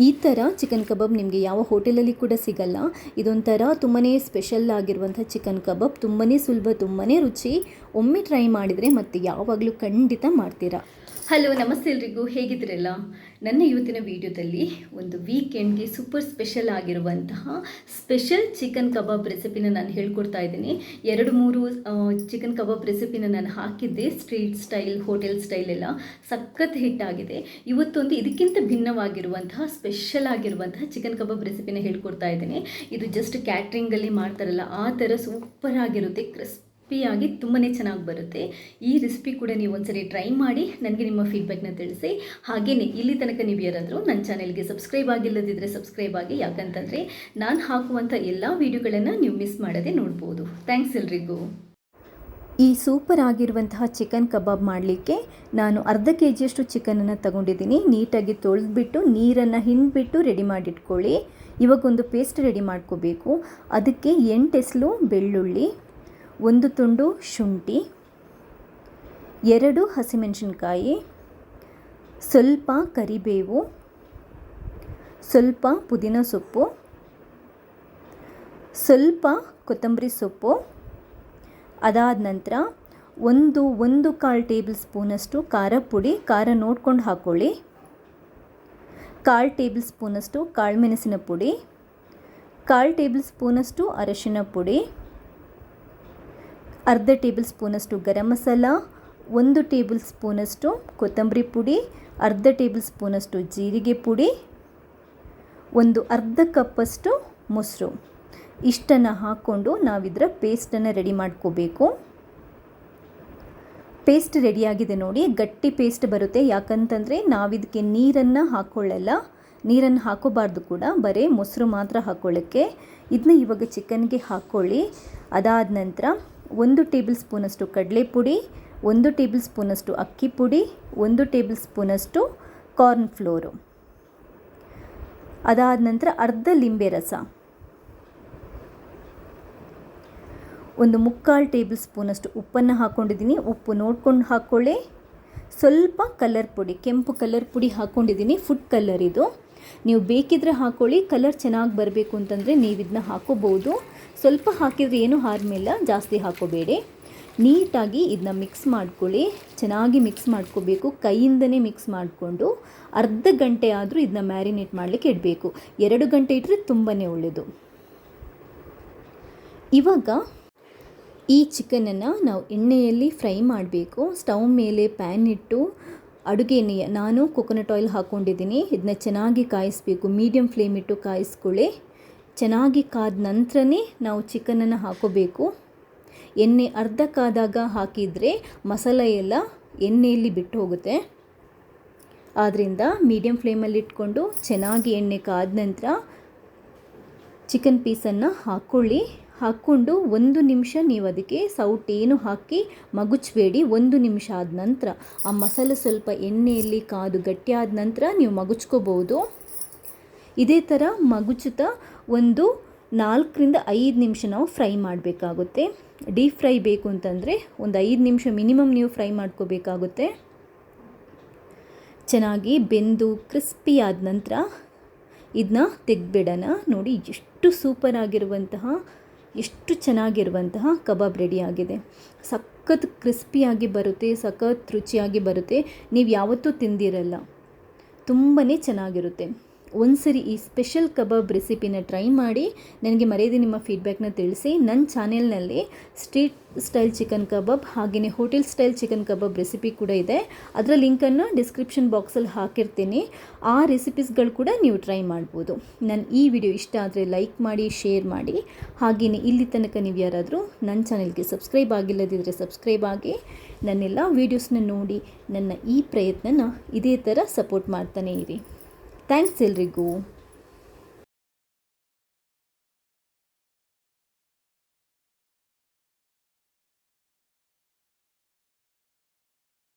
ಈ ಥರ ಚಿಕನ್ ಕಬಾಬ್ ನಿಮಗೆ ಯಾವ ಹೋಟೆಲಲ್ಲಿ ಕೂಡ ಸಿಗಲ್ಲ. ಇದೊಂಥರ ತುಂಬಾ ಸ್ಪೆಷಲ್ ಆಗಿರುವಂಥ ಚಿಕನ್ ಕಬಾಬ್. ತುಂಬಾ ಸುಲಭ, ತುಂಬಾ ರುಚಿ. ಒಮ್ಮೆ ಟ್ರೈ ಮಾಡಿದರೆ ಮತ್ತೆ ಯಾವಾಗಲೂ ಖಂಡಿತ ಮಾಡ್ತೀರಾ. ಹಲೋ, ನಮಸ್ತೆ ಎಲ್ರಿಗೂ, ಹೇಗಿದ್ದೀರಲ್ಲ? ನನ್ನ ಇವತ್ತಿನ ವಿಡಿಯೋದಲ್ಲಿ ಒಂದು ವೀಕೆಂಡ್ಗೆ ಸೂಪರ್ ಸ್ಪೆಷಲ್ ಆಗಿರುವಂತಹ ಸ್ಪೆಷಲ್ ಚಿಕನ್ ಕಬಾಬ್ ರೆಸಿಪಿನ ನಾನು ಹೇಳ್ಕೊಡ್ತಾ ಇದ್ದೀನಿ. 2-3 ಚಿಕನ್ ಕಬಾಬ್ ರೆಸಿಪಿನ ನಾನು ಹಾಕಿದ್ದೆ. ಸ್ಟ್ರೀಟ್ ಸ್ಟೈಲ್, ಹೋಟೆಲ್ ಸ್ಟೈಲ್ ಎಲ್ಲ ಸಖತ್ ಹಿಟ್ಟಾಗಿದೆ. ಇವತ್ತೊಂದು ಇದಕ್ಕಿಂತ ಭಿನ್ನವಾಗಿರುವಂತಹ ಸ್ಪೆಷಲ್ ಆಗಿರುವಂತಹ ಚಿಕನ್ ಕಬಾಬ್ ರೆಸಿಪಿನ ಹೇಳ್ಕೊಡ್ತಾ ಇದ್ದೀನಿ. ಇದು ಜಸ್ಟ್ ಕ್ಯಾಟ್ರಿಂಗಲ್ಲಿ ಮಾಡ್ತಾರಲ್ಲ ಆ ಥರ ಸೂಪರ್ ಆಗಿರುತ್ತೆ. ಕ್ರಿಸ್ಪಿಯಾಗಿ ತುಂಬಾ ಚೆನ್ನಾಗಿ ಬರುತ್ತೆ. ಈ ರೆಸಿಪಿ ಕೂಡ ನೀವು ಒಂದ್ಸರಿ ಟ್ರೈ ಮಾಡಿ ನನಗೆ ನಿಮ್ಮ ಫೀಡ್ಬ್ಯಾಕ್ನ ತಿಳಿಸಿ. ಹಾಗೆಯೇ ಇಲ್ಲಿ ತನಕ ನೀವು ಯಾರಾದರೂ ನನ್ನ ಚಾನೆಲ್ಗೆ ಸಬ್ಸ್ಕ್ರೈಬ್ ಆಗಿಲ್ಲದಿದ್ದರೆ ಸಬ್ಸ್ಕ್ರೈಬ್ ಆಗಿ. ಯಾಕಂತಂದರೆ ನಾನು ಹಾಕುವಂಥ ಎಲ್ಲ ವೀಡಿಯೋಗಳನ್ನು ನೀವು ಮಿಸ್ ಮಾಡದೆ ನೋಡ್ಬೋದು. ಥ್ಯಾಂಕ್ಸ್ ಎಲ್ರಿಗೂ. ಈ ಸೂಪರ್ ಆಗಿರುವಂತಹ ಚಿಕನ್ ಕಬಾಬ್ ಮಾಡಲಿಕ್ಕೆ ನಾನು ಅರ್ಧ ಕೆಜಿಯಷ್ಟು ಚಿಕನನ್ನು ತಗೊಂಡಿದ್ದೀನಿ. ನೀಟಾಗಿ ತೊಳೆದ್ಬಿಟ್ಟು ನೀರನ್ನು ಹಿಂಡ್ಬಿಟ್ಟು ರೆಡಿ ಮಾಡಿಟ್ಕೊಳ್ಳಿ. ಇವಾಗೊಂದು ಪೇಸ್ಟ್ ರೆಡಿ ಮಾಡ್ಕೋಬೇಕು. ಅದಕ್ಕೆ 8 ಎಸಳು ಬೆಳ್ಳುಳ್ಳಿ, 1 ತುಂಡು ಶುಂಠಿ, 2 ಹಸಿಮೆಣಸಿನ್ಕಾಯಿ, ಸ್ವಲ್ಪ ಕರಿಬೇವು, ಸ್ವಲ್ಪ ಪುದೀನ ಸೊಪ್ಪು, ಸ್ವಲ್ಪ ಕೊತ್ತಂಬರಿ ಸೊಪ್ಪು. ಅದಾದ ನಂತರ ಒಂದು ಕಾಲು ಟೇಬಲ್ ಸ್ಪೂನಷ್ಟು ಖಾರ ಪುಡಿ, ಖಾರ ನೋಡ್ಕೊಂಡು ಹಾಕ್ಕೊಳ್ಳಿ. 1/4 ಟೇಬಲ್ ಸ್ಪೂನಷ್ಟು ಕಾಳುಮೆಣಸಿನ ಪುಡಿ, 1/4 ಟೇಬಲ್ ಸ್ಪೂನಷ್ಟು ಅರಿಶಿನ ಪುಡಿ, ಅರ್ಧ ಟೇಬಲ್ ಸ್ಪೂನಷ್ಟು ಗರಂ ಮಸಾಲ, 1 ಟೇಬಲ್ ಸ್ಪೂನಷ್ಟು ಕೊತ್ತಂಬರಿ ಪುಡಿ, ಅರ್ಧ ಟೇಬಲ್ ಸ್ಪೂನಷ್ಟು ಜೀರಿಗೆ ಪುಡಿ, ಒಂದು ಅರ್ಧ ಕಪ್ಪಷ್ಟು ಮೊಸರು. ಇಷ್ಟನ್ನು ಹಾಕ್ಕೊಂಡು ನಾವಿದರ ಪೇಸ್ಟನ್ನು ರೆಡಿ ಮಾಡ್ಕೋಬೇಕು. ಪೇಸ್ಟ್ ರೆಡಿಯಾಗಿದೆ ನೋಡಿ. ಗಟ್ಟಿ ಪೇಸ್ಟ್ ಬರುತ್ತೆ. ಯಾಕಂತಂದರೆ ನಾವಿದಕ್ಕೆ ನೀರನ್ನು ಹಾಕ್ಕೊಳ್ಳಲ್ಲ, ನೀರನ್ನು ಹಾಕೋಬಾರ್ದು ಕೂಡ, ಬರೀ ಮೊಸರು ಮಾತ್ರ ಹಾಕ್ಕೊಳ್ಳೋಕ್ಕೆ. ಇದನ್ನ ಇವಾಗ ಚಿಕನ್ಗೆ ಹಾಕ್ಕೊಳ್ಳಿ. ಅದಾದ ನಂತರ 1 ಟೇಬಲ್ ಸ್ಪೂನಷ್ಟು ಕಡಲೆಪುಡಿ, 1 ಟೇಬಲ್ ಸ್ಪೂನಷ್ಟು ಅಕ್ಕಿ ಪುಡಿ, 1 ಟೇಬಲ್ ಸ್ಪೂನಷ್ಟು ಕಾರ್ನ್ ಫ್ಲೋರು. ಅದಾದ ನಂತರ ಅರ್ಧ ಲಿಂಬೆ ರಸ, 1/4 ಟೇಬಲ್ ಸ್ಪೂನಷ್ಟು ಉಪ್ಪನ್ನು ಹಾಕ್ಕೊಂಡಿದ್ದೀನಿ. ಉಪ್ಪು ನೋಡ್ಕೊಂಡು ಹಾಕ್ಕೊಳ್ಳಿ. ಸ್ವಲ್ಪ ಕಲರ್ ಪುಡಿ, ಕೆಂಪು ಕಲರ್ ಪುಡಿ ಹಾಕ್ಕೊಂಡಿದ್ದೀನಿ. ಫುಡ್ ಕಲರ್ ಇದು. ನೀವು ಬೇಕಿದ್ರೆ ಹಾಕ್ಕೊಳ್ಳಿ. ಕಲರ್ ಚೆನ್ನಾಗಿ ಬರಬೇಕು ಅಂತಂದರೆ ನೀವು ಇದನ್ನ ಹಾಕೋಬೋದು. ಸ್ವಲ್ಪ ಹಾಕಿದರೆ ಏನೂ ಹಾರ್ಮಿಲ್ಲ, ಜಾಸ್ತಿ ಹಾಕೋಬೇಡಿ. ನೀಟಾಗಿ ಇದನ್ನ ಮಿಕ್ಸ್ ಮಾಡ್ಕೊಳ್ಳಿ. ಚೆನ್ನಾಗಿ ಮಿಕ್ಸ್ ಮಾಡ್ಕೋಬೇಕು. ಕೈಯಿಂದನೇ ಮಿಕ್ಸ್ ಮಾಡಿಕೊಂಡು ಅರ್ಧ ಗಂಟೆ ಆದರೂ ಇದನ್ನ ಮ್ಯಾರಿನೇಟ್ ಮಾಡಲಿಕ್ಕೆ ಇಡಬೇಕು. 2 ಗಂಟೆ ಇಟ್ಟರೆ ತುಂಬಾ ಒಳ್ಳೆಯದು. ಇವಾಗ ಈ ಚಿಕನನ್ನು ನಾವು ಎಣ್ಣೆಯಲ್ಲಿ ಫ್ರೈ ಮಾಡಬೇಕು. ಸ್ಟವ್ ಮೇಲೆ ಪ್ಯಾನ್ ಇಟ್ಟು ಅಡುಗೆ ಎಣ್ಣೆ, ನಾನು ಕೊಕೊನಟ್ ಆಯಿಲ್ ಹಾಕ್ಕೊಂಡಿದ್ದೀನಿ. ಇದನ್ನ ಚೆನ್ನಾಗಿ ಕಾಯಿಸಬೇಕು. ಮೀಡಿಯಮ್ ಫ್ಲೇಮ್ ಇಟ್ಟು ಕಾಯಿಸ್ಕೊಳ್ಳಿ. ಚೆನ್ನಾಗಿ ಕಾದ ನಂತರನೇ ನಾವು ಚಿಕನನ್ನು ಹಾಕೋಬೇಕು. ಎಣ್ಣೆ ಅರ್ಧ ಕಾದಾಗ ಹಾಕಿದರೆ ಮಸಾಲ ಎಲ್ಲ ಎಣ್ಣೆಯಲ್ಲಿ ಬಿಟ್ಟು ಹೋಗುತ್ತೆ. ಆದ್ದರಿಂದ ಮೀಡಿಯಮ್ ಫ್ಲೇಮಲ್ಲಿ ಇಟ್ಕೊಂಡು ಚೆನ್ನಾಗಿ ಎಣ್ಣೆ ಕಾದ ನಂತರ ಚಿಕನ್ ಪೀಸನ್ನು ಹಾಕ್ಕೊಳ್ಳಿ. ಹಾಕ್ಕೊಂಡು 1 ನಿಮಿಷ ನೀವು ಅದಕ್ಕೆ ಸೌಟೇನು ಹಾಕಿ ಮಗುಚಬೇಡಿ. 1 ನಿಮಿಷ ಆದ ನಂತರ ಆ ಮಸಾಲೆ ಸ್ವಲ್ಪ ಎಣ್ಣೆಯಲ್ಲಿ ಕಾದು ಗಟ್ಟಿಯಾದ ನಂತರ ನೀವು ಮಗುಚ್ಕೋಬೋದು. ಇದೇ ಥರ ಮಗುಚುತ್ತಾ ಒಂದು 4-5 ನಿಮಿಷ ನಾವು ಫ್ರೈ ಮಾಡಬೇಕಾಗುತ್ತೆ. ಡೀಪ್ ಫ್ರೈ ಬೇಕು ಅಂತಂದರೆ ಒಂದು 5 ನಿಮಿಷ ಮಿನಿಮಮ್ ನೀವು ಫ್ರೈ ಮಾಡ್ಕೋಬೇಕಾಗುತ್ತೆ. ಚೆನ್ನಾಗಿ ಬೆಂದು ಕ್ರಿಸ್ಪಿ ಆದ ನಂತರ ಇದನ್ನ ತೆಗೆದ್ಬಿಡೋಣ. ನೋಡಿ ಎಷ್ಟು ಸೂಪರ್ ಆಗಿರುವಂತಹ, ಎಷ್ಟು ಚೆನ್ನಾಗಿರುವಂತಹ ಕಬಾಬ್ ರೆಡಿಯಾಗಿದೆ. ಸಖತ್ ಕ್ರಿಸ್ಪಿಯಾಗಿ ಬರುತ್ತೆ, ಸಖತ್ ರುಚಿಯಾಗಿ ಬರುತ್ತೆ. ನೀವು ಯಾವತ್ತೂ ತಿಂದಿರಲ್ಲ, ತುಂಬಾ ಚೆನ್ನಾಗಿರುತ್ತೆ. ಒಂದ್ಸರಿ ಈ ಸ್ಪೆಷಲ್ ಕಬಾಬ್ ರೆಸಿಪಿನ ಟ್ರೈ ಮಾಡಿ ನನಗೆ ಮರೆಯದೆ ನಿಮ್ಮ ಫೀಡ್ಬ್ಯಾಕ್ನ ತಿಳಿಸಿ. ನನ್ನ ಚಾನೆಲ್ನಲ್ಲಿ ಸ್ಟ್ರೀಟ್ ಸ್ಟೈಲ್ ಚಿಕನ್ ಕಬಾಬ್ ಹಾಗೆಯೇ ಹೋಟೆಲ್ ಸ್ಟೈಲ್ ಚಿಕನ್ ಕಬಾಬ್ ರೆಸಿಪಿ ಕೂಡ ಇದೆ. ಅದರ ಲಿಂಕನ್ನು ಡಿಸ್ಕ್ರಿಪ್ಷನ್ ಬಾಕ್ಸಲ್ಲಿ ಹಾಕಿರ್ತೀನಿ. ಆ ರೆಸಿಪೀಸ್ಗಳು ಕೂಡ ನೀವು ಟ್ರೈ ಮಾಡ್ಬೋದು. ನನ್ನ ಈ ವಿಡಿಯೋ ಇಷ್ಟ ಆದರೆ ಲೈಕ್ ಮಾಡಿ, ಶೇರ್ ಮಾಡಿ. ಹಾಗೆಯೇ ಇಲ್ಲಿ ತನಕ ನೀವು ಯಾರಾದರೂ ನನ್ನ ಚಾನೆಲ್ಗೆ ಸಬ್ಸ್ಕ್ರೈಬ್ ಆಗಿಲ್ಲದಿದ್ದರೆ ಸಬ್ಸ್ಕ್ರೈಬ್ ಆಗಿ. ನನ್ನೆಲ್ಲ ವೀಡಿಯೋಸ್ನ ನೋಡಿ ನನ್ನ ಈ ಪ್ರಯತ್ನನ ಇದೇ ಥರ ಸಪೋರ್ಟ್ ಮಾಡ್ತಾನೇ ಇರಿ. ಥ್ಯಾಂಕ್ಸ್ ಎಲ್ರಿಗೂ.